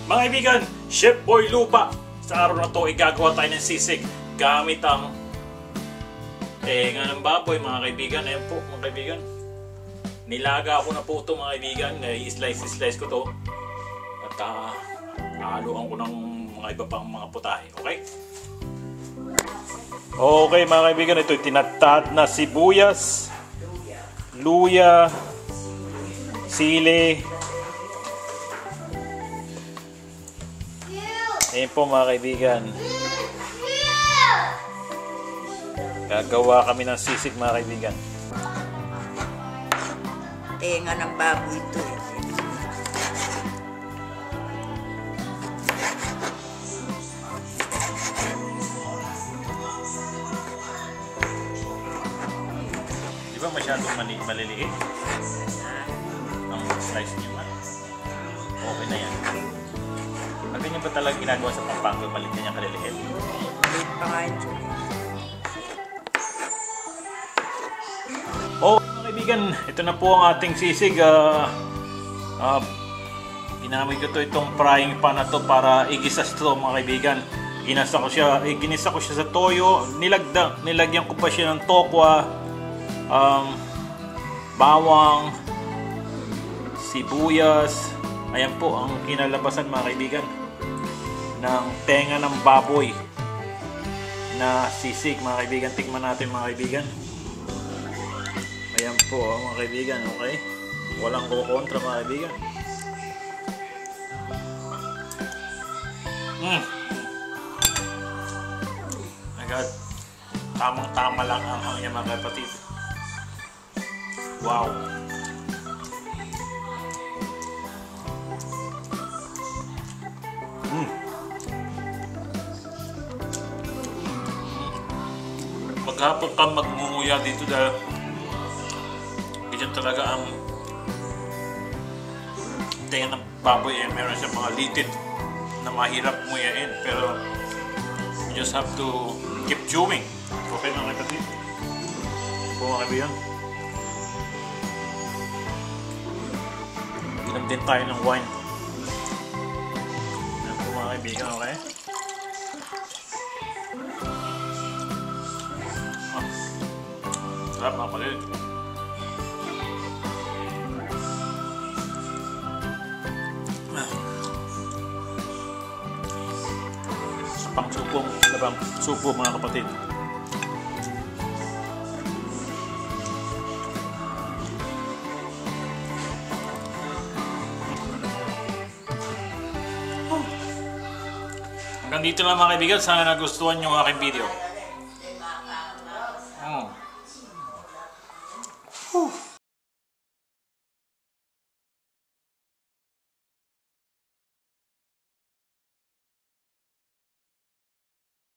Mga kaibigan, Chef Boy Lupa. Sa araw na to ay gagawa tayo ng sisig gamit ang tenga ng baboy mga kaibigan. Ayan po mga kaibigan. Nilaga ko na po ito mga kaibigan. I-slice ko to. At haluan ko ng mga iba pang mga putahe. Okay? Okay mga kaibigan, ito tinatad na sibuyas, luya, sili. Ayan po mga kaibigan. Gagawa kami ng sisig mga kaibigan. Tenga ng baboy ito. Di ba masyadong maliliit? Ang slice niyo man. Okay na yan. Ganyan ba talaga ginagawa sa Pampanga? Maliit niya kaliliit? Maliit pa nga ito. Oh, mga kaibigan, ito na po ang ating sisig. Ginamit ko itong frying pan na to para igisas ito mga kaibigan. Ginisa ko siya sa toyo. Nilagyan ko pa siya ng tokwa, bawang, sibuyas. Ayan po ang kinalabasan mga kaibigan ng tenga ng baboy na sisig mga kaibigan. Tikman natin mga kaibigan. Ayan po mga kaibigan, okay? Walang kukontra mga kaibigan. Agad, tamang-tama lang ang niya mga kapatid. Wow! Maghapon ka magngunguya dito dahil ganyan talaga ang tenga ng baboy. Meron siya mga litid na mahirap nguyain, pero you just have to keep chewing. Okay mga kapatid? Po mga kaibigan, inom din tayo ng wine. Yan po mga kaibigan, okay? Sarap mga kapatid. Pang supo mga kapatid. Hanggang dito lang mga kaibigan. Sana nagustuhan nyo ang aking video.